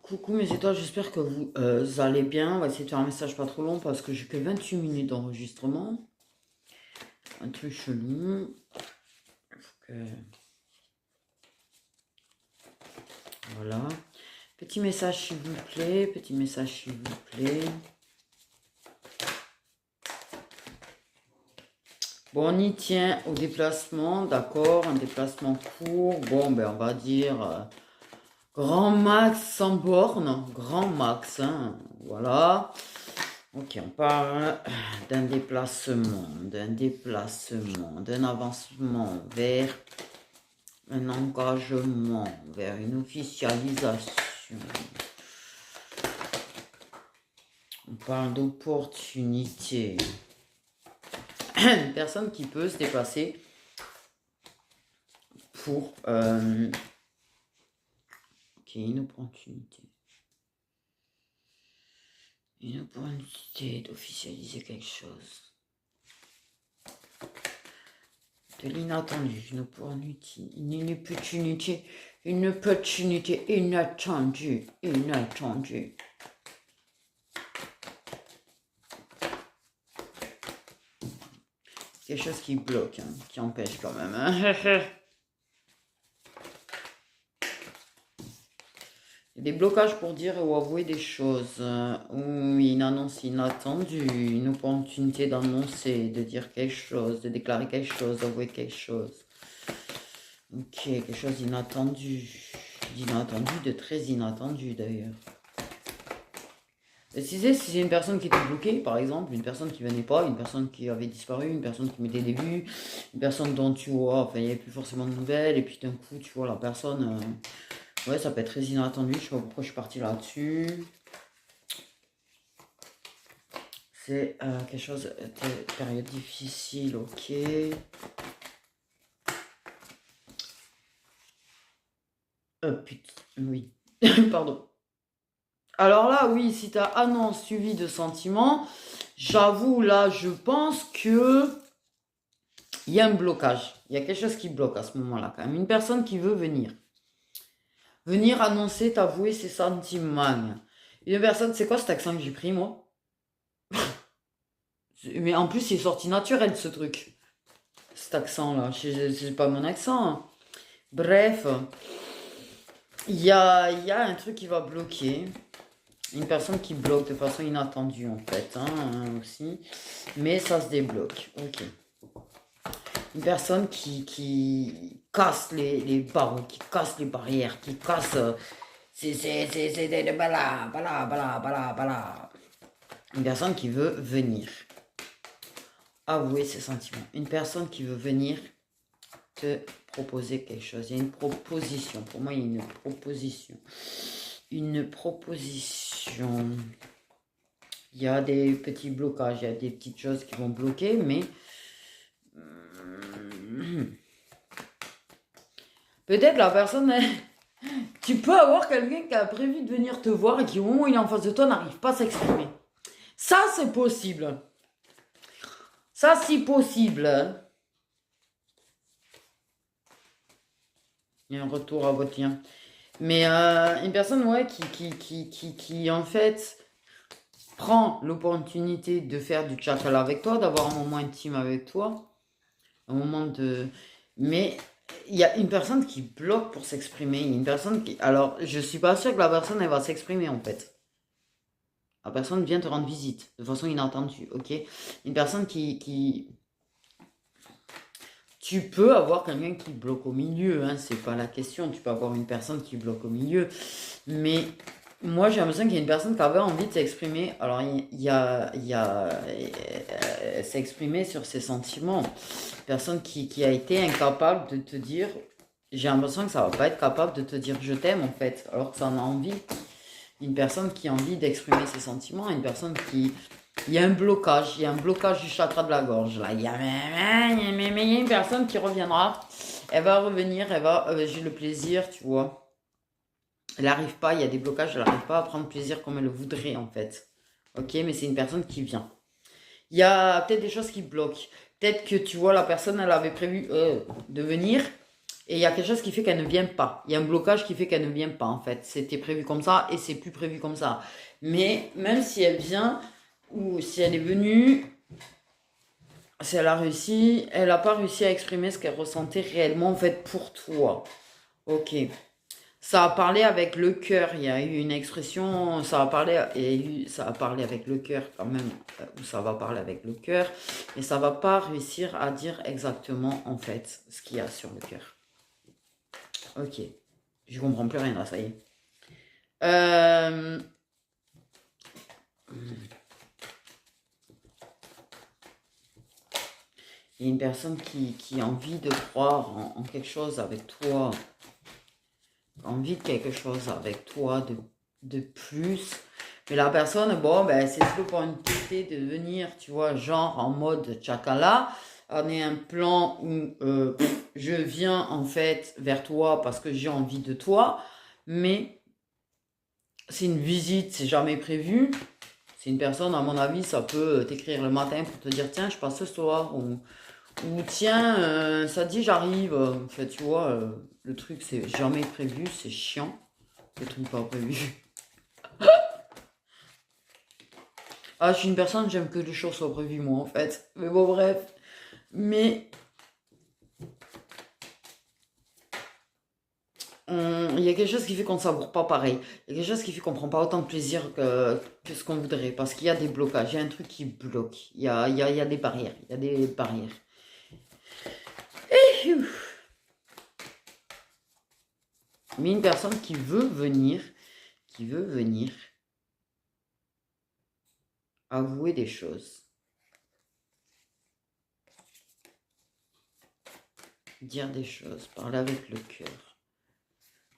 Coucou mes étoiles, j'espère que vous allez bien. On va essayer de faire un message pas trop long parce que j'ai que 28 minutes d'enregistrement. Un truc chelou. Que- Voilà. Petit message s'il vous plaît. Petit message s'il vous plaît. Bon, on y tient au déplacement, d'accord. Un déplacement court. Bon, ben on va dire grand max sans borne. Grand max, hein. Voilà. Ok, on parle d'un avancement vers un engagement, vers une officialisation. On parle d'opportunité. Une personne qui peut se déplacer pour... ok, une opportunité. Une opportunité d'officialiser quelque chose. De l'inattendu, une opportunité, une opportunité inattendue, inattendue. Quelque chose qui bloque, hein, qui empêche quand même. Hein. Des blocages pour dire ou avouer des choses, ou une annonce inattendue, une opportunité d'annoncer, de dire quelque chose, de déclarer quelque chose, d'avouer quelque chose. Ok, quelque chose d'inattendu, de très inattendu d'ailleurs. Si c'est une personne qui était bloquée, par exemple, une personne qui venait pas, une personne qui avait disparu, une personne qui mettait des vues, une personne dont tu vois, enfin il n'y avait plus forcément de nouvelles, et puis d'un coup tu vois la personne... ouais, ça peut être très inattendu, je sais pas pourquoi je suis partie là-dessus. C'est quelque chose de période difficile, ok. Putain, oui. Pardon. Alors là, oui, si t'as annonce suivi de sentiments, j'avoue, là, je pense que il y a un blocage. Il y a quelque chose qui bloque à ce moment-là, quand même. Une personne qui veut venir. Venir annoncer, t'avouer ses sentiments. Une personne, c'est quoi cet accent que j'ai pris, moi? Mais en plus, il est sorti naturel, ce truc. Cet accent-là. C'est pas mon accent. Hein. Bref, il y a un truc qui va bloquer. Une personne qui bloque de façon inattendue, en fait, hein, aussi. Mais ça se débloque. Ok. Une personne qui casse les barreaux, qui casse les barrières, qui casse... Bala, bala, bala, bala, bala. Une personne qui veut venir avouer ses sentiments. Une personne qui veut venir te proposer quelque chose. Il y a une proposition. Pour moi, il y a une proposition. Une proposition. Il y a des petits blocages, il y a des petites choses qui vont bloquer, mais... peut-être la personne... tu peux avoir quelqu'un qui a prévu de venir te voir et qui, au moment où il est en face de toi, n'arrive pas à s'exprimer. Ça, c'est possible. Ça, c'est possible. Il y a un retour à votre lien. Mais une personne, ouais, qui en fait, prend l'opportunité de faire du chacal avec toi, d'avoir un moment intime avec toi, un moment de... Mais il y a une personne qui bloque pour s'exprimer. Une personne qui... Alors, je suis pas sûre que la personne, elle va s'exprimer, en fait. La personne vient te rendre visite, de façon inattendue, ok? Une personne qui... Tu peux avoir quelqu'un qui bloque au milieu, hein, c'est pas la question. Tu peux avoir une personne qui bloque au milieu. Mais moi, j'ai l'impression qu'il y a une personne qui avait envie de s'exprimer. Alors, s'exprimer sur ses sentiments. Personne qui a été incapable de te dire... J'ai l'impression que ça va pas être capable de te dire je t'aime, en fait, alors que ça en a envie. Une personne qui a envie d'exprimer ses sentiments, une personne qui... Il y a un blocage du chakra de la gorge, là. Il y a une personne qui reviendra. Elle va revenir, j'ai le plaisir, tu vois. Elle n'arrive pas, il y a des blocages, elle n'arrive pas à prendre plaisir comme elle le voudrait, en fait. Ok, mais c'est une personne qui vient. Il y a peut-être des choses qui bloquent. Peut-être que, tu vois, la personne, elle avait prévu de venir. Et il y a quelque chose qui fait qu'elle ne vient pas. Il y a un blocage qui fait qu'elle ne vient pas, en fait. C'était prévu comme ça et c'est plus prévu comme ça. Mais même si elle vient, ou si elle est venue, si elle a réussi, elle n'a pas réussi à exprimer ce qu'elle ressentait réellement, en fait, pour toi. Ok. Ça a parlé avec le cœur. Il y a eu une expression, ça a parlé avec le cœur quand même, ou ça va parler avec le cœur, mais ça va pas réussir à dire exactement, en fait, ce qu'il y a sur le cœur. Ok. Je comprends plus rien là, ça y est. Euh, Il y a une personne qui a envie de croire en quelque chose avec toi, envie de quelque chose avec toi de plus. Mais la personne, bon, ben, c'est sûr pour une tétée de venir, tu vois, genre en mode tchakala. On est un plan où je viens en fait vers toi parce que j'ai envie de toi, mais c'est une visite, c'est jamais prévu. C'est une personne, à mon avis, ça peut t'écrire le matin pour te dire tiens, je passe ce soir, ou tiens, ça dit j'arrive. En fait, tu vois, le truc c'est jamais prévu, c'est chiant, le truc pas prévu. Ah, je suis une personne, j'aime que les choses soient prévues, moi, en fait. Mais bon, bref. Mais il y a quelque chose qui fait qu'on ne savoure pas pareil. Il y a quelque chose qui fait qu'on prend pas autant de plaisir que ce qu'on voudrait. Parce qu'il y a des blocages, il y a un truc qui bloque. Il y a des barrières. Il y a des barrières. Mais une personne qui veut venir avouer des choses. Dire des choses, parler avec le cœur.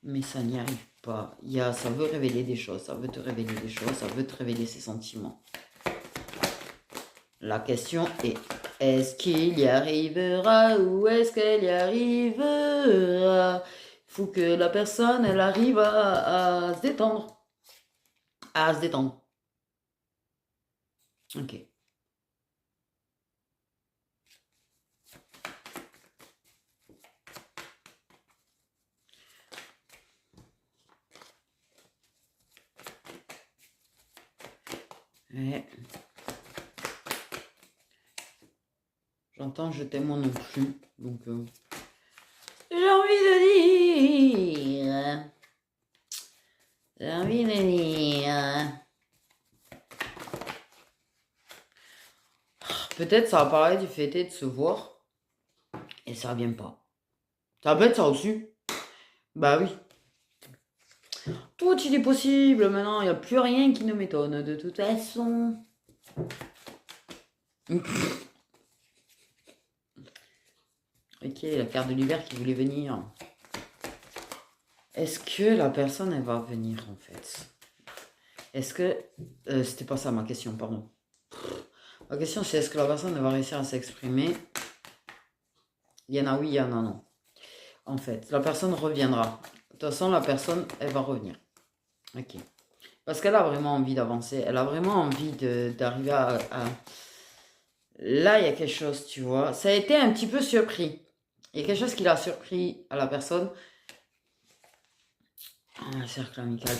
Mais ça n'y arrive pas. Ça veut révéler des choses, ça veut te révéler des choses, ça veut te révéler ses sentiments. La question est-ce qu'il y arrivera ou est-ce qu'elle y arrivera? Il faut que la personne, elle arrive à se détendre. À se détendre. Ok. Ouais. J'entends je t'aime moi non plus. Donc j'ai envie de dire. J'ai envie de dire. Peut-être ça va parler du fait de se voir. Et ça vient pas. Ça peut être ça aussi. Bah oui. Tout il est possible maintenant. Il n'y a plus rien qui nous m'étonne de toute façon. Ok, la carte de l'hiver qui voulait venir. Est-ce que la personne, elle va venir en fait? Est-ce que... c'était pas ça ma question, pardon. Ma question c'est est-ce que la personne, elle va réussir à s'exprimer? Il y en a oui, il y en a non. En fait, la personne reviendra. De toute façon, la personne, elle va revenir. Ok. Parce qu'elle a vraiment envie d'avancer. Elle a vraiment envie d'arriver à... Là, il y a quelque chose, tu vois. Ça a été un petit peu surpris. Il y a quelque chose qui l'a surpris à la personne. Un cercle amical.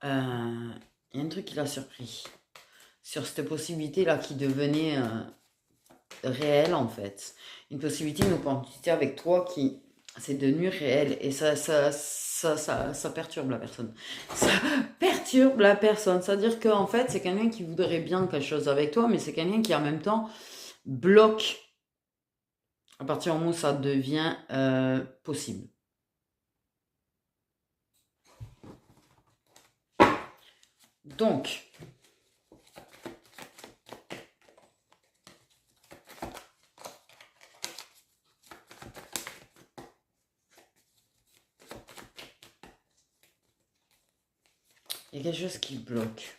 Il y a un truc qui l'a surpris. Sur cette possibilité-là qui devenait réelle, en fait. Une possibilité, une opportunité avec toi qui s'est devenue réelle. Et ça perturbe la personne. Ça perturbe la personne. C'est-à-dire qu'en fait, c'est quelqu'un qui voudrait bien quelque chose avec toi, mais c'est quelqu'un qui, en même temps, bloque à partir du moment où ça devient possible. Donc, il y a quelque chose qui bloque.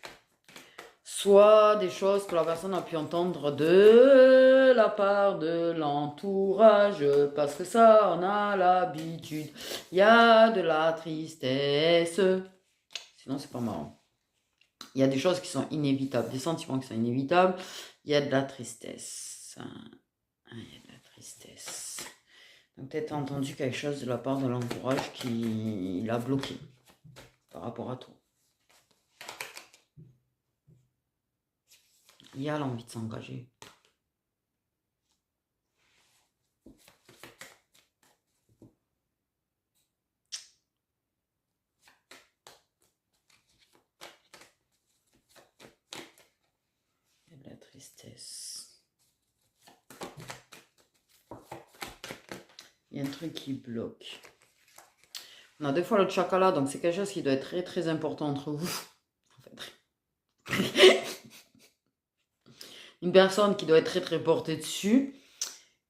Soit des choses que la personne a pu entendre de la part de l'entourage, parce que ça, on a l'habitude. Il y a de la tristesse. Sinon, c'est pas marrant. Il y a des choses qui sont inévitables, des sentiments qui sont inévitables. Il y a de la tristesse. Il y a de la tristesse. Donc peut-être entendu quelque chose de la part de l'entourage qui l'a bloqué par rapport à toi. Il y a l'envie de s'engager. Il y a de la tristesse. Il y a un truc qui bloque. On a deux fois le chakra, donc c'est quelque chose qui doit être très très important entre vous. En fait. Une personne qui doit être très très portée dessus.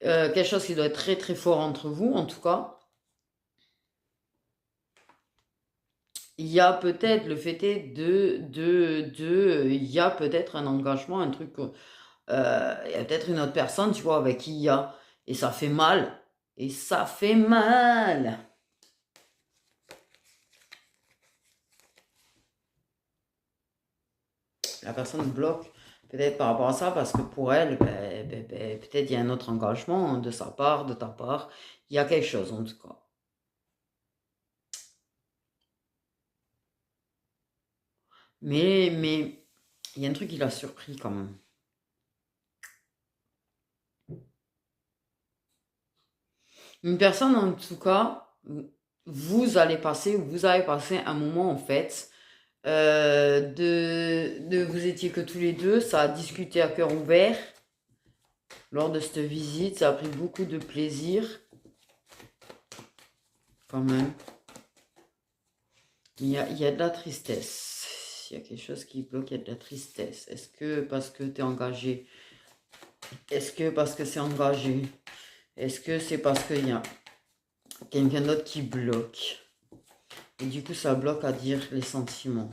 Quelque chose qui doit être très très fort entre vous, en tout cas. Il y a peut-être le fait il y a peut-être un engagement, un truc, il y a peut-être une autre personne, tu vois, avec qui il y a, et ça fait mal, et ça fait mal. La personne bloque peut-être par rapport à ça, parce que pour elle, peut-être il y a un autre engagement de sa part, de ta part, il y a quelque chose en tout cas. Mais il y a un truc qui l'a surpris quand même. Une personne, en tout cas, vous allez passer, ou vous avez passé un moment, en fait, vous étiez que tous les deux, ça a discuté à cœur ouvert lors de cette visite, ça a pris beaucoup de plaisir, quand même. Il y a de la tristesse, il y a quelque chose qui bloque, il y a de la tristesse. Est-ce que parce que tu es engagé? Est-ce que parce que c'est engagé? Est-ce que c'est parce qu'il y a quelqu'un d'autre qui bloque? Et du coup, ça bloque à dire les sentiments.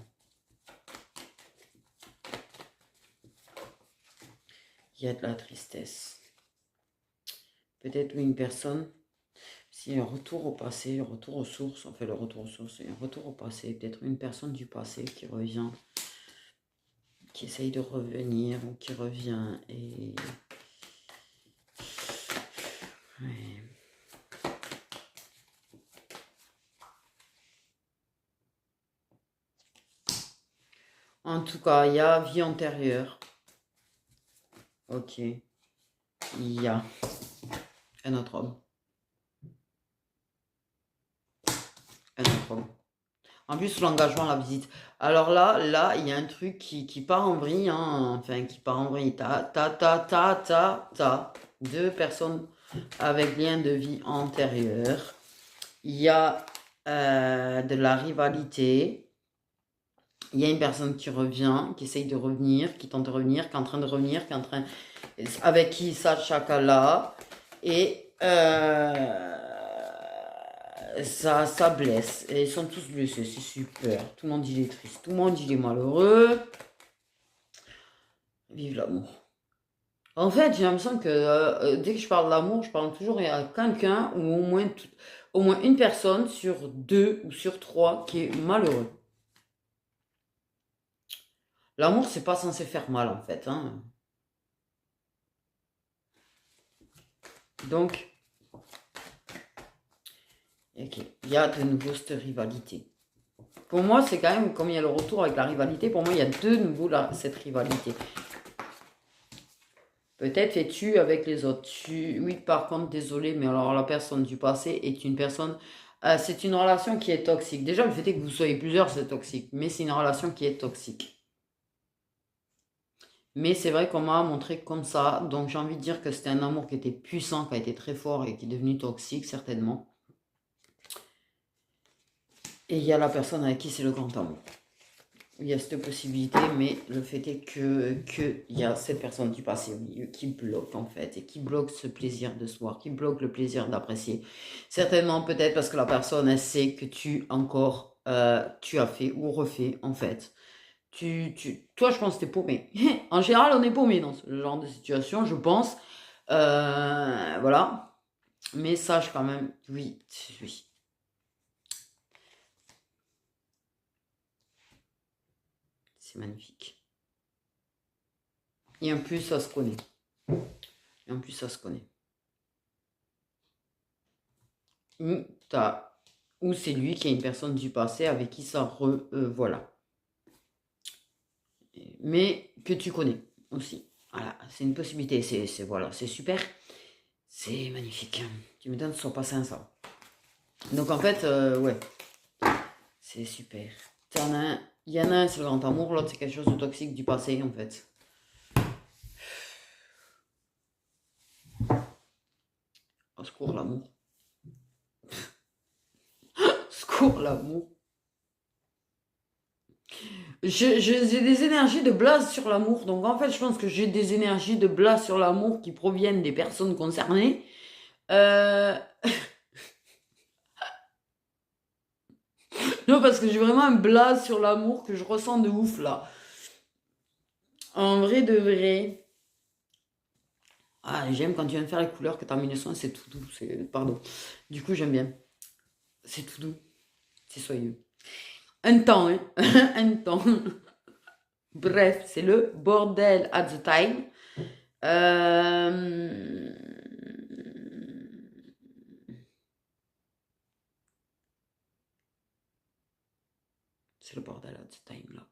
Il y a de la tristesse. Peut-être une personne, s'il y a un retour au passé, un retour aux sources, on fait le retour aux sources, et un retour au passé, peut-être une personne du passé qui revient, qui essaye de revenir, ou qui revient, et... Ouais. En tout cas, il y a vie antérieure. Ok. Il y a un autre homme. Un autre homme. En plus, l'engagement, la visite. Alors là, il y a un truc qui part en vrille, hein, enfin, qui part en vrille. Deux personnes avec lien de vie antérieur. Il y a de la rivalité. Il y a une personne qui revient, qui essaye de revenir, qui tente de revenir, qui est en train de revenir, qui est en train... avec qui ça, chacun et ça blesse. Et ils sont tous blessés, c'est super. Tout le monde il est triste, tout le monde il est malheureux. Vive l'amour. En fait, j'ai l'impression que dès que je parle d'amour, je parle toujours à quelqu'un ou au moins une personne sur deux ou sur trois qui est malheureux. L'amour, c'est pas censé faire mal en fait, hein. Donc, ok, il y a de nouveau cette rivalité. Pour moi, c'est quand même, comme il y a le retour avec la rivalité, pour moi, il y a de nouveau cette rivalité. Peut-être es-tu avec les autres. Oui, par contre, désolé, mais alors la personne du passé est une personne... c'est une relation qui est toxique. Déjà, le fait est que vous soyez plusieurs, c'est toxique. Mais c'est une relation qui est toxique. Mais c'est vrai qu'on m'a montré comme ça. Donc j'ai envie de dire que c'était un amour qui était puissant, qui a été très fort et qui est devenu toxique, certainement. Et il y a la personne avec qui c'est le grand amour. Il y a cette possibilité, mais le fait est que il y a cette personne du passé au milieu qui bloque en fait, et qui bloque ce plaisir de se voir, qui bloque le plaisir d'apprécier. Certainement peut-être parce que la personne, elle sait que tu as fait ou refait en fait. Toi, je pense que t'es paumé. En général, on est paumé dans ce genre de situation, je pense. Voilà. Mais sache quand même, oui, oui. C'est magnifique. Et en plus, ça se connaît. Et en plus, ça se connaît. ou, ou c'est lui qui est une personne du passé avec qui ça voilà. Mais que tu connais aussi. Voilà, c'est une possibilité. Voilà, c'est super. C'est magnifique. Tu me donnes son passé à ça. Donc en fait, ouais, c'est super. Il y en a un, c'est le grand amour, l'autre c'est quelque chose de toxique du passé en fait. Au secours l'amour. Secours l'amour. J'ai des énergies de blase sur l'amour. Donc en fait, je pense que j'ai des énergies de blase sur l'amour qui proviennent des personnes concernées. Non, parce que j'ai vraiment un blase sur l'amour que je ressens de ouf là. En vrai de vrai. Ah, j'aime quand tu viens de faire les couleurs que tu as mis le soin, c'est tout doux. Pardon. Du coup, j'aime bien. C'est tout doux. C'est soyeux. Un temps, hein. Un temps. Bref, c'est le bordel at the time. C'est le bordel at the time là.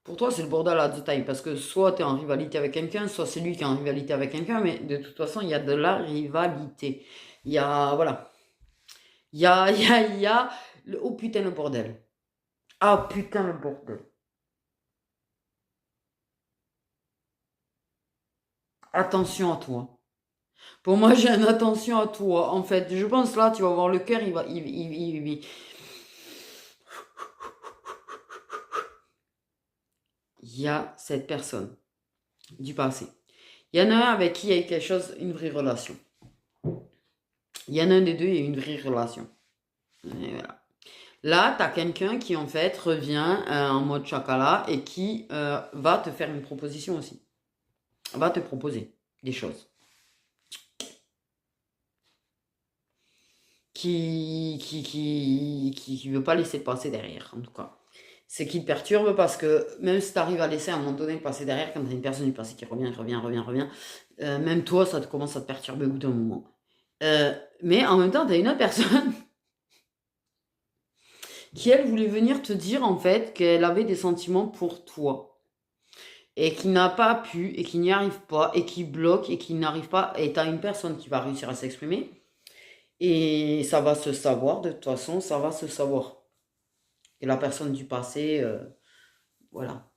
Pour toi, c'est le bordel at the time parce que soit tu es en rivalité avec quelqu'un, soit c'est lui qui est en rivalité avec quelqu'un, mais de toute façon, il y a de la rivalité. Il y a, voilà. Il y a oh putain, le bordel. Ah putain, le bordel. Attention à toi. Pour moi, j'ai une attention à toi. En fait, je pense là, tu vas voir le cœur, il va. Il y a cette personne du passé. Il y en a un avec qui il y a eu quelque chose, une vraie relation. Il y en a un des deux, il y a eu une vraie relation. Et voilà. Là, tu as quelqu'un qui, en fait, revient en mode chakala et qui va te faire une proposition aussi. Va te proposer des choses. Qui veut pas laisser passer derrière, en tout cas. C'est qui te perturbe parce que même si tu arrives à laisser à un moment donné passer derrière, quand tu as une personne du passé qui revient, même toi, ça te commence à te perturber au bout d'un moment. Mais en même temps, tu as une autre personne qui, elle, voulait venir te dire, en fait, qu'elle avait des sentiments pour toi. Et qui n'a pas pu, et qui n'y arrive pas, et qui bloque, et qui n'arrive pas. Et tu as une personne qui va réussir à s'exprimer. Et ça va se savoir, de toute façon, ça va se savoir. Et la personne du passé, voilà.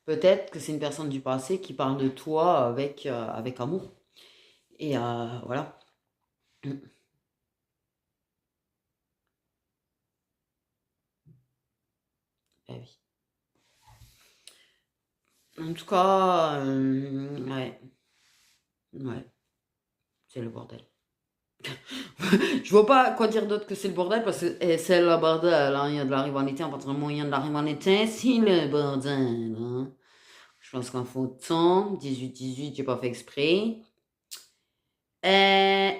Peut-être que c'est une personne du passé qui parle de toi avec amour. Et voilà. Eh oui. En tout cas, ouais. Ouais. C'est le bordel. Je vois pas quoi dire d'autre que c'est le bordel parce que c'est le bordel. Hein. Il y a de la rivalité. À partir du moment où il y a de la rivalité, c'est le bordel. Hein. Je pense qu'en faut temps. 18-18, j'ai pas fait exprès. Euh,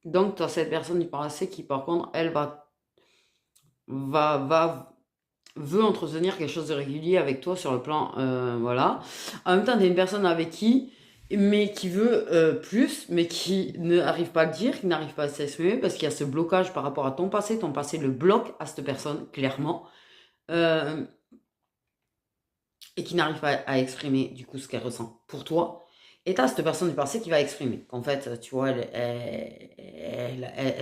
Donc, tu as cette personne du passé qui, par contre, elle va veut entretenir quelque chose de régulier avec toi sur le plan, voilà. En même temps, tu es une personne avec qui, mais qui veut plus, mais qui n'arrive pas à le dire, qui n'arrive pas à s'exprimer parce qu'il y a ce blocage par rapport à ton passé le bloque à cette personne, clairement, euh, et qui n'arrive pas à exprimer, du coup, ce qu'elle ressent pour toi. Et tu as cette personne du passé qui va exprimer, qu'en fait, tu vois, elle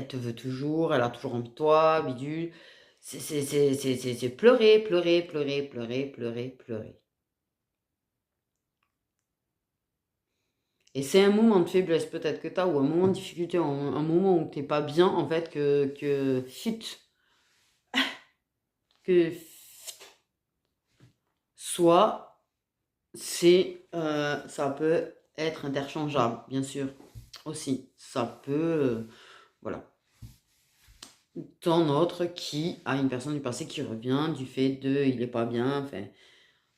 te veut toujours, elle a toujours envie de toi, bidule. C'est pleurer, pleurer, pleurer, pleurer, pleurer, pleurer. Et c'est un moment de faiblesse peut-être que tu as, ou un moment de difficulté, un moment où tu n'es pas bien, en fait, que soit ça peut être interchangeable, bien sûr, aussi. Ça peut, voilà. Tant autre qui a une personne du passé qui revient du fait de il est pas bien, enfin,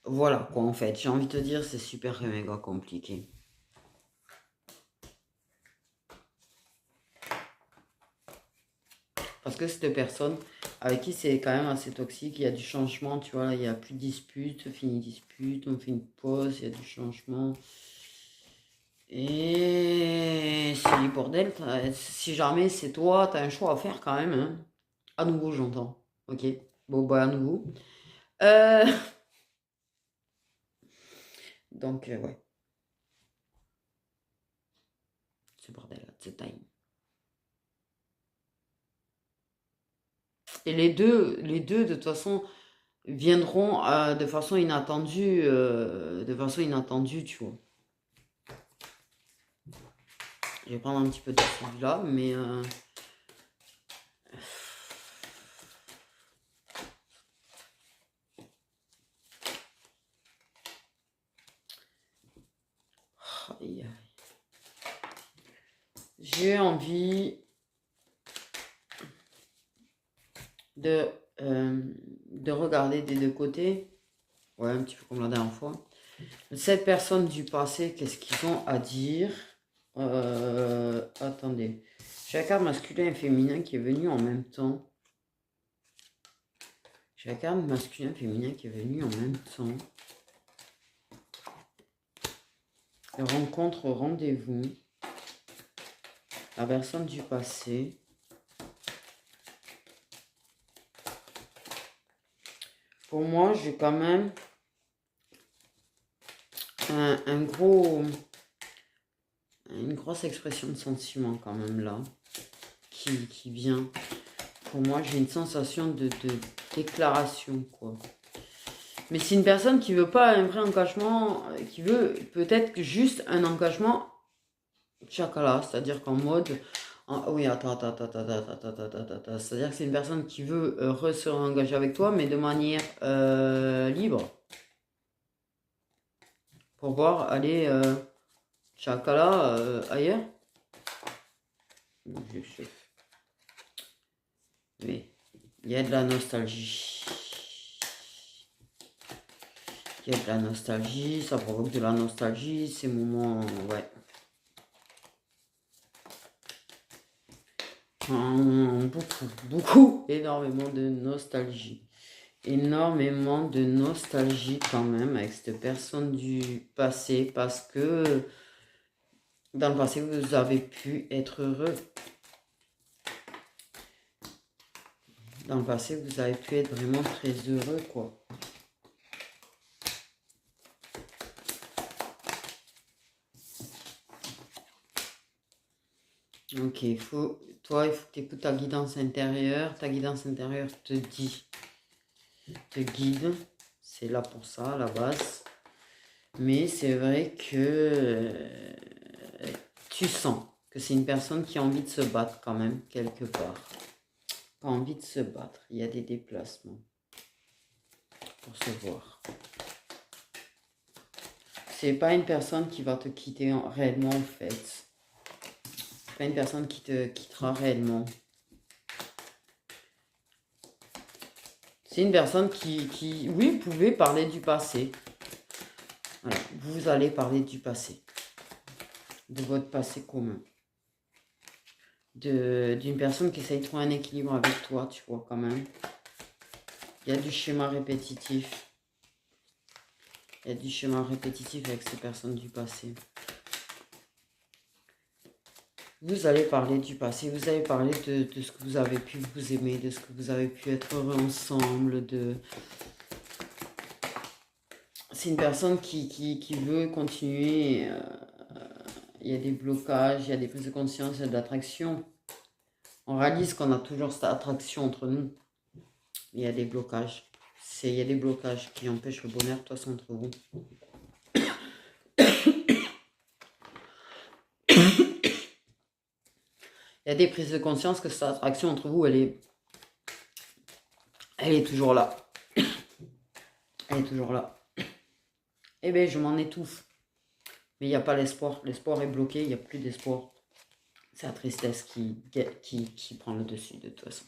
voilà quoi en fait. J'ai envie de te dire, c'est super méga compliqué. Parce que cette personne avec qui c'est quand même assez toxique, il y a du changement, tu vois, il n'y a plus de dispute, fini dispute, on fait une pause, il y a du changement. Et c'est du bordel. Si jamais c'est toi, t'as un choix à faire quand même. Hein. À nouveau, j'entends. Ok. Bon, bah, à nouveau. Euh, Donc, ouais. C'est bordel, c'est time. Et les deux, de toute façon, viendront de façon inattendue, tu vois. Je vais prendre un petit peu de celui-là, mais aïe, aïe. J'ai envie de, euh, de regarder des deux côtés. Ouais, un petit peu comme la dernière fois. Cette personne du passé, qu'est-ce qu'ils ont à dire? Attendez. J'ai la carte masculin et féminin qui est venue en même temps. J'ai la carte masculin et féminin qui est venue en même temps. Rencontre, rendez-vous. La personne du passé. Pour moi, j'ai quand même un gros, une grosse expression de sentiment quand même là, qui vient. Pour moi, j'ai une sensation de déclaration, quoi. Mais c'est une personne qui veut pas un vrai engagement, qui veut peut-être juste un engagement chakala, c'est-à-dire qu'en mode... oui, attends. C'est-à-dire que c'est une personne qui veut se engager avec toi, mais de manière libre. Pour pouvoir aller chakala ailleurs. Mais il y a de la nostalgie. Il y a de la nostalgie, ça provoque de la nostalgie, ces moments, ouais. Beaucoup, énormément de nostalgie. Énormément de nostalgie quand même avec cette personne du passé parce que dans le passé, vous avez pu être heureux. Dans le passé, vous avez pu être vraiment très heureux, quoi. Ok, il faut que tu écoutes ta guidance intérieure. Ta guidance intérieure te guide. C'est là pour ça, à la base. Mais c'est vrai que tu sens que c'est une personne qui a envie de se battre quand même, quelque part. Qui a envie de se battre. Il y a des déplacements pour se voir. C'est pas une personne qui va te quitter réellement, en fait. C'est pas une personne qui te quittera réellement. C'est une personne qui, oui, vous pouvez parler du passé. Voilà, vous allez parler du passé. De votre passé commun. D'une personne qui essaye de trouver un équilibre avec toi, tu vois, quand même. Il y a du schéma répétitif. Il y a du schéma répétitif avec ces personnes du passé. Vous allez parler du passé, vous allez parler de ce que vous avez pu vous aimer, de ce que vous avez pu être heureux ensemble, C'est une personne qui veut continuer. Il y a des blocages, il y a des prises de conscience, il y a de l'attraction. On réalise qu'on a toujours cette attraction entre nous. Il y a des blocages. Il y a des blocages qui empêchent le bonheur, toi, c'est entre vous. Il y a des prises de conscience que cette attraction entre vous, elle est toujours là. Elle est toujours là. Eh bien, je m'en étouffe. Mais il n'y a pas l'espoir. L'espoir est bloqué, il n'y a plus d'espoir. C'est la tristesse qui prend le dessus, de toute façon.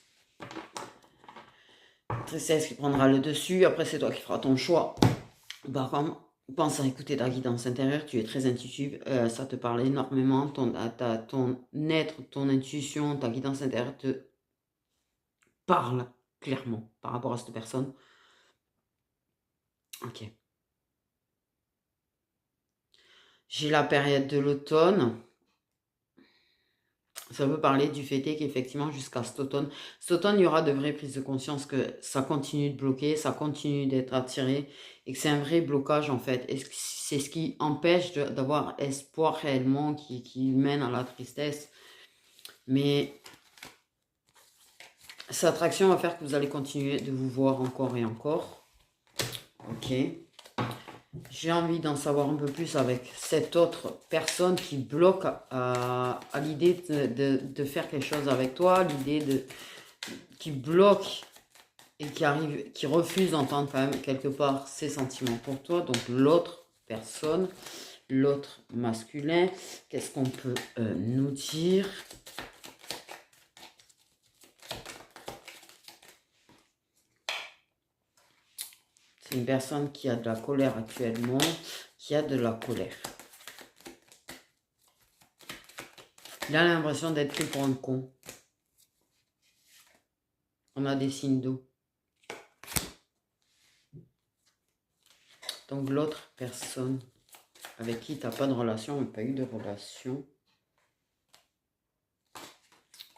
La tristesse qui prendra le dessus. Après, c'est toi qui feras ton choix. Par contre, pense à écouter ta guidance intérieure. Tu es très intuitive. Ça te parle énormément. Ton être, ton intuition, ta guidance intérieure te parle clairement par rapport à cette personne. Ok. J'ai la période de l'automne. Ça veut parler du fait qu'effectivement, jusqu'à cet automne, il y aura de vraies prises de conscience que ça continue de bloquer, ça continue d'être attiré et que c'est un vrai blocage en fait. Et c'est ce qui empêche d'avoir espoir réellement, qui mène à la tristesse. Mais cette attraction va faire que vous allez continuer de vous voir encore et encore. Ok. J'ai envie d'en savoir un peu plus avec cette autre personne qui bloque à l'idée de faire quelque chose avec toi, qui bloque et qui refuse d'entendre quand même quelque part ses sentiments pour toi. Donc l'autre personne, l'autre masculin, qu'est-ce qu'on peut nous dire? C'est une personne qui a de la colère actuellement, qui a de la colère. Il a l'impression d'être pris pour un con. On a des signes d'eau. Donc l'autre personne avec qui tu n'as pas de relation, pas eu de relation,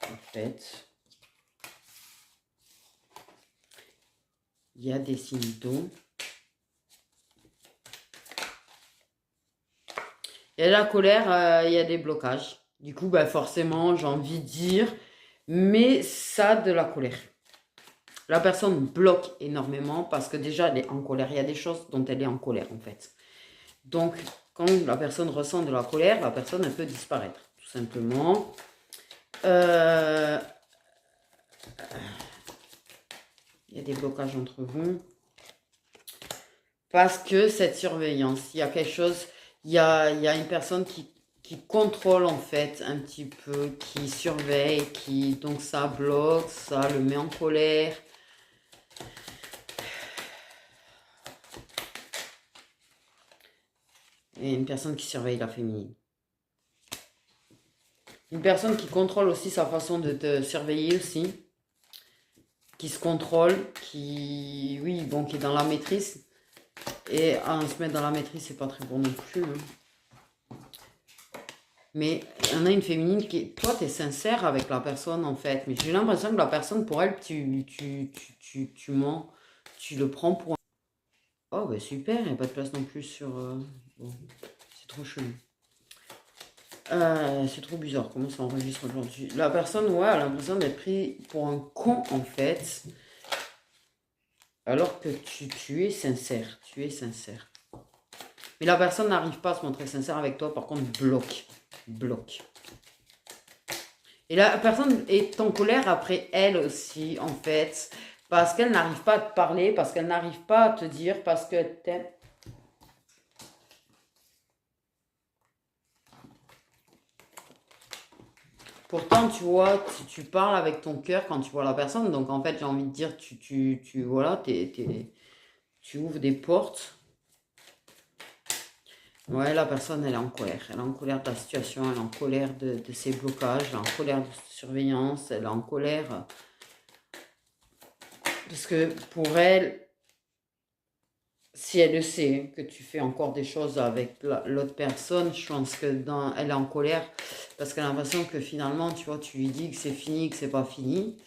en fait, il y a des signes d'eau. Il y a de la colère, il y a des blocages. Du coup, bah forcément, j'ai envie de dire, mais ça a de la colère. La personne bloque énormément parce que déjà, elle est en colère. Il y a des choses dont elle est en colère, en fait. Donc, quand la personne ressent de la colère, la personne, elle peut disparaître, tout simplement. Il y a des blocages entre vous. Parce que cette surveillance, il y a quelque chose, il y a une personne qui contrôle en fait un petit peu, qui surveille, donc ça bloque, ça le met en colère. Et une personne qui surveille la féminine. Une personne qui contrôle aussi sa façon de te surveiller aussi. Qui se contrôle, oui, bon, qui est dans la maîtrise. Et se mettre dans la maîtrise, c'est pas très bon non plus. Hein. Mais il y en a une féminine qui... Toi, tu es sincère avec la personne, en fait. Mais j'ai l'impression que la personne, pour elle, tu mens. Tu le prends pour... Oh, bah super, il n'y a pas de place non plus sur... Bon, c'est trop chelou. C'est trop bizarre comment ça enregistre aujourd'hui. La personne, ouais, a l'impression d'être pris pour un con, en fait. Alors que tu es sincère. Tu es sincère. Mais la personne n'arrive pas à se montrer sincère avec toi, par contre, bloque. Bloque. Et la personne est en colère après elle aussi, en fait. Parce qu'elle n'arrive pas à te parler, parce qu'elle n'arrive pas à te dire, parce que t'aimes. Pourtant, tu vois, tu parles avec ton cœur quand tu vois la personne. Donc, en fait, j'ai envie de dire, voilà, tu ouvres des portes. Ouais, la personne, elle est en colère. Elle est en colère de la situation, elle est en colère de ses blocages, elle est en colère de surveillance, elle est en colère. Parce que pour elle, si elle le sait que tu fais encore des choses avec l'autre personne, je pense que elle est en colère parce qu'elle a l'impression que finalement, tu vois, tu lui dis que c'est fini, que c'est pas fini.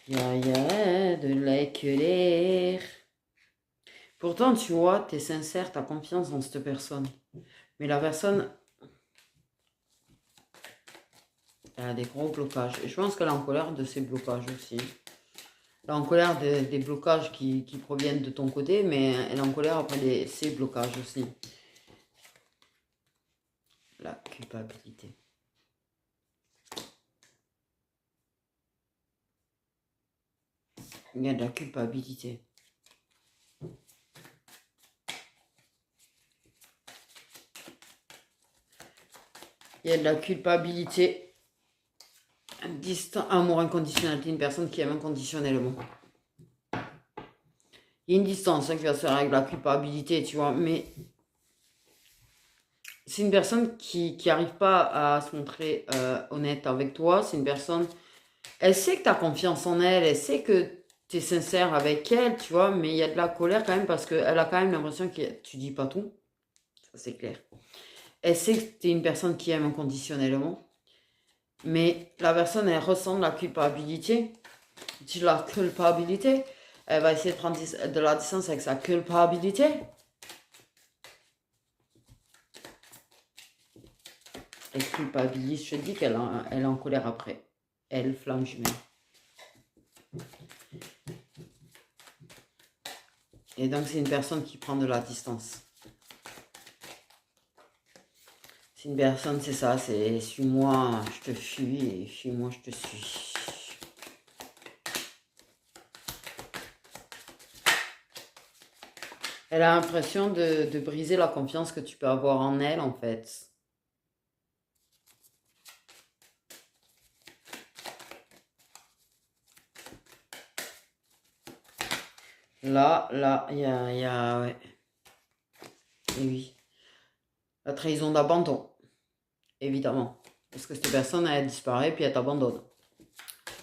Il y a de la colère. Pourtant, tu vois, tu es sincère, tu as confiance dans cette personne. Mais la personne, elle a des gros blocages. Et je pense qu'elle est en colère de ces blocages aussi. Elle est en colère des blocages qui proviennent de ton côté, mais elle est en colère après ces blocages aussi. La culpabilité. Il y a de la culpabilité. Il y a de la culpabilité. Amour inconditionnel. T'es une personne qui aime inconditionnellement. Il y a une distance qui va se faire avec la culpabilité, tu vois. Mais c'est une personne qui n'arrive pas à se montrer honnête avec toi. C'est une personne, elle sait que tu as confiance en elle, elle sait que tu es sincère avec elle, tu vois, mais il y a de la colère quand même parce qu'elle a quand même l'impression que tu dis pas tout. Ça, c'est clair. Elle sait que tu es une personne qui aime inconditionnellement, mais la personne, elle ressent de la culpabilité. De la culpabilité. Elle va essayer de prendre de la distance avec sa culpabilité. Elle culpabilise. Je te dis qu'elle elle est en colère après. Elle, flamme jumelle. Et donc, c'est une personne qui prend de la distance. C'est une personne, c'est ça, c'est suis-moi, je te fuis, et fuis-moi, je te suis. Elle a l'impression de briser la confiance que tu peux avoir en elle, en fait. Là, ouais. Et oui. La trahison d'abandon, évidemment. Parce que cette personne, elle disparaît, puis elle t'abandonne.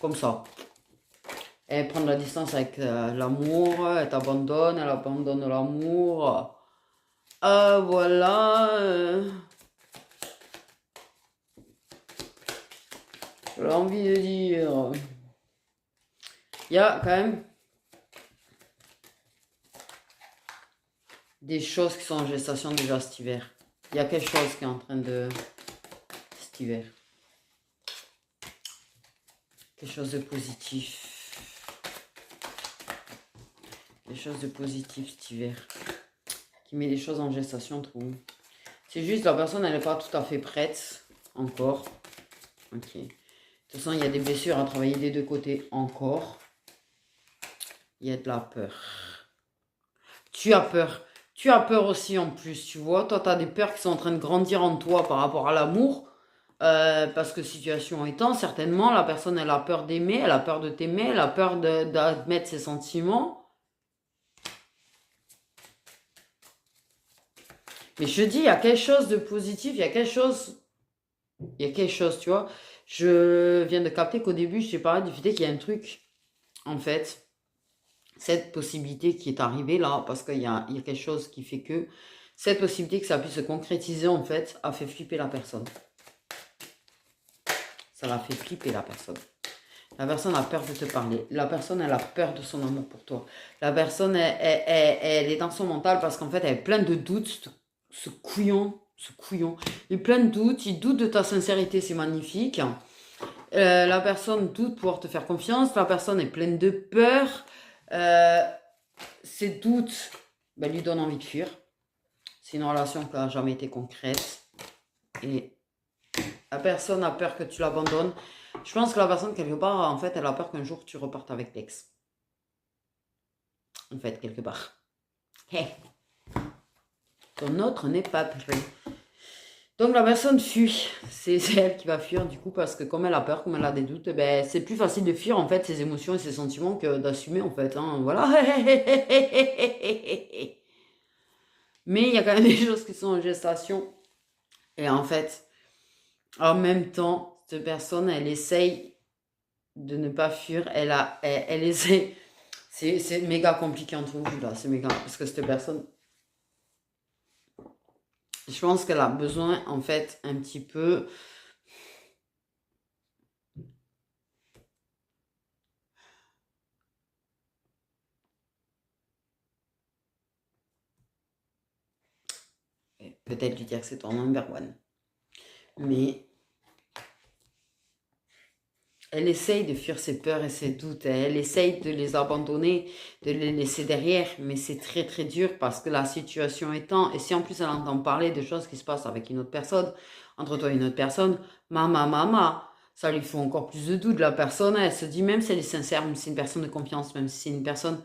Comme ça. Elle prend de la distance avec l'amour, elle abandonne l'amour. Voilà. J'ai envie de dire. Il y a quand même des choses qui sont en gestation déjà cet hiver. Il y a quelque chose qui est en train de... cet hiver. Quelque chose de positif. Quelque chose de positif cet hiver. Qui met les choses en gestation, trouve. C'est juste la personne, elle n'est pas tout à fait prête encore. Ok. De toute façon, il y a des blessures à travailler des deux côtés encore. Il y a de la peur. Tu as peur. Tu as peur aussi en plus, tu vois. Toi, tu as des peurs qui sont en train de grandir en toi par rapport à l'amour. Parce que situation étant, certainement, la personne, elle a peur d'aimer, elle a peur de t'aimer, elle a peur d'admettre ses sentiments. Mais je te dis, il y a quelque chose de positif, il y a quelque chose, tu vois. Je viens de capter qu'au début, je t'ai parlé du fait qu'il y a un truc, en fait, cette possibilité qui est arrivée là, parce qu'il y a quelque chose qui fait que cette possibilité que ça puisse se concrétiser, en fait, a fait flipper la personne. Ça l'a fait flipper la personne. La personne a peur de te parler. La personne, elle a peur de son amour pour toi. La personne, elle est dans son mental parce qu'en fait, elle est pleine de doutes. Ce couillon. Il est plein de doutes. Il doute de ta sincérité. C'est magnifique. La personne doute pouvoir te faire confiance. La personne est pleine de peur. Ces doutes lui donnent envie de fuir. C'est une relation qui n'a jamais été concrète. Et la personne a peur que tu l'abandonnes. Je pense que la personne, quelque part, en fait, elle a peur qu'un jour tu repartes avec l'ex. En fait, quelque part. Hey. Ton autre n'est pas prêt. Donc la personne fuit. C'est elle qui va fuir du coup parce que comme elle a peur, comme elle a des doutes, ben, c'est plus facile de fuir en fait ses émotions et ses sentiments que d'assumer en fait. Hein, voilà. Mais il y a quand même des choses qui sont en gestation. Et en fait, en même temps, cette personne, elle essaye de ne pas fuir. Elle essaye. C'est méga compliqué entre vous là. C'est méga. Parce que cette personne, je pense qu'elle a besoin en fait un petit peu. Peut-être lui dire que c'est ton number one. Mais elle essaye de fuir ses peurs et ses doutes. Elle essaye de les abandonner, de les laisser derrière. Mais c'est très très dur parce que la situation étant... Et si en plus elle entend parler de choses qui se passent avec une autre personne, entre toi et une autre personne, mama, ça lui fait encore plus de doutes. La personne, elle se dit, même si elle est sincère, même si c'est une personne de confiance, même si c'est une personne...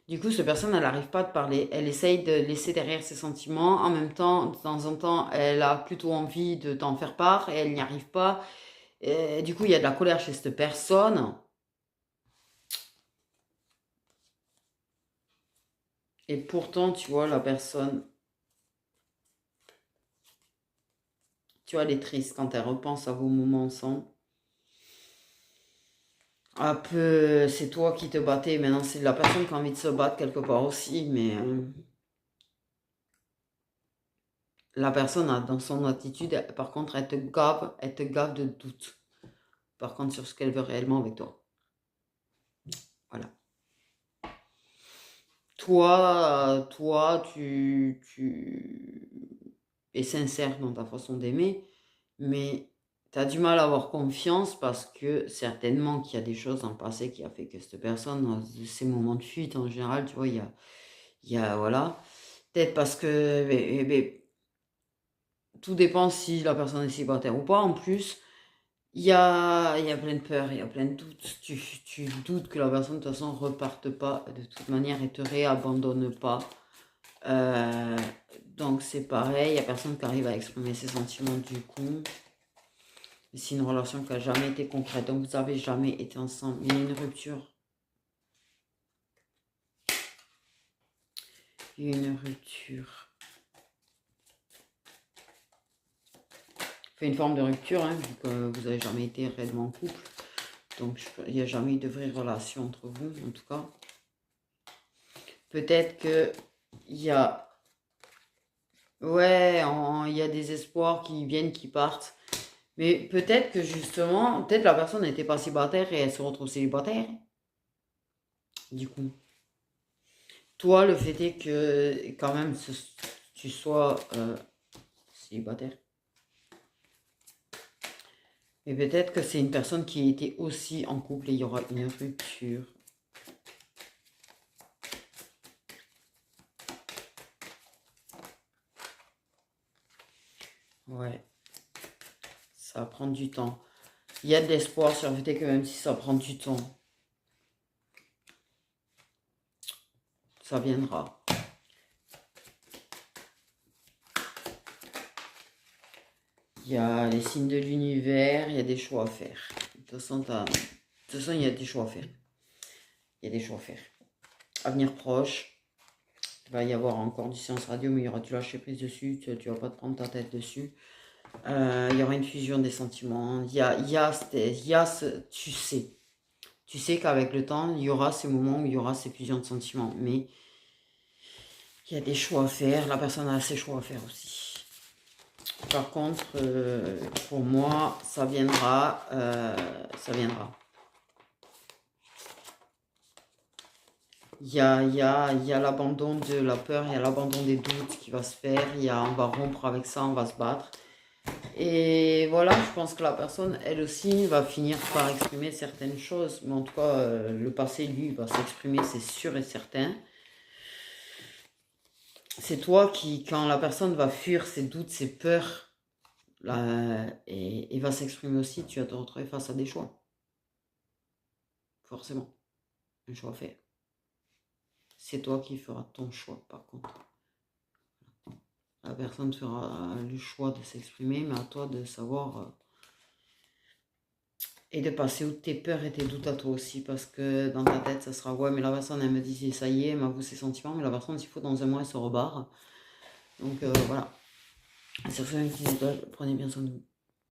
Du coup, cette personne, elle n'arrive pas à te parler. Elle essaye de laisser derrière ses sentiments. En même temps, de temps en temps, elle a plutôt envie de t'en faire part et elle n'y arrive pas. Et du coup, il y a de la colère chez cette personne. Et pourtant, tu vois, la personne, tu vois, elle est triste quand elle repense à vos moments ensemble. Un peu, c'est toi qui te battais, maintenant c'est la personne qui a envie de se battre quelque part aussi, mais la personne a dans son attitude, par contre, elle te gave de doute. Par contre, sur ce qu'elle veut réellement avec toi. Voilà. Toi, tu es sincère dans ta façon d'aimer, mais tu as du mal à avoir confiance parce que certainement qu'il y a des choses dans le passé qui a fait que cette personne, dans ces moments de fuite en général, tu vois, voilà. Peut-être parce que, tout dépend si la personne est célibataire ou pas. En plus, il y a plein de peurs, il y a plein de doutes. Tu doutes que la personne, de toute façon, reparte pas de toute manière et te réabandonne pas. Euh, donc c'est pareil, il n'y a personne qui arrive à exprimer ses sentiments du coup. C'est une relation qui n'a jamais été concrète, donc vous n'avez jamais été ensemble. Il y a une rupture. Il y a une rupture. Fait une forme de rupture, hein, vu que vous n'avez jamais été réellement en couple. Donc il n'y a jamais eu de vraie relation entre vous, en tout cas. Peut-être que il y a... Ouais, il y a des espoirs qui viennent, qui partent. Mais peut-être que justement, peut-être la personne n'était pas célibataire et elle se retrouve célibataire. Du coup. Toi, le fait est que quand même tu sois célibataire. Mais peut-être que c'est une personne qui était aussi en couple et il y aura une rupture. Ouais, ça va prendre du temps. Il y a de l'espoir sur le fait que même si ça prend du temps, ça viendra. Il y a les signes de l'univers, il y a des choix à faire. De toute façon, il y a des choix à faire. Il y a des choix à faire. Avenir proche, il va y avoir encore du séance radio, mais il y aura du lâcher prise dessus, tu vas pas te prendre ta tête dessus. Il y aura une fusion des sentiments. Tu sais qu'avec le temps, il y aura ces moments où il y aura ces fusions de sentiments, mais il y a des choix à faire. La personne a ses choix à faire aussi. Par contre, pour moi, ça viendra. Ça viendra. Il y a l'abandon de la peur, il y a l'abandon des doutes qui va se faire. On va rompre avec ça, on va se battre. Et voilà, je pense que la personne, elle aussi, va finir par exprimer certaines choses. Mais en tout cas, le passé, lui, va s'exprimer, c'est sûr et certain. C'est toi qui, quand la personne va fuir ses doutes, ses peurs, et va s'exprimer aussi, tu vas te retrouver face à des choix. Forcément. Un choix fait. C'est toi qui feras ton choix, par contre. La personne fera le choix de s'exprimer, mais à toi de savoir et de passer outre tes peurs et tes doutes à toi aussi, parce que dans ta tête, ça sera ouais, mais la personne, elle me dit ça y est, elle m'avoue ses sentiments, mais la personne, s'il faut, dans un mois, elle se rebarre. Donc voilà. Sur ce, prenez bien soin de vous.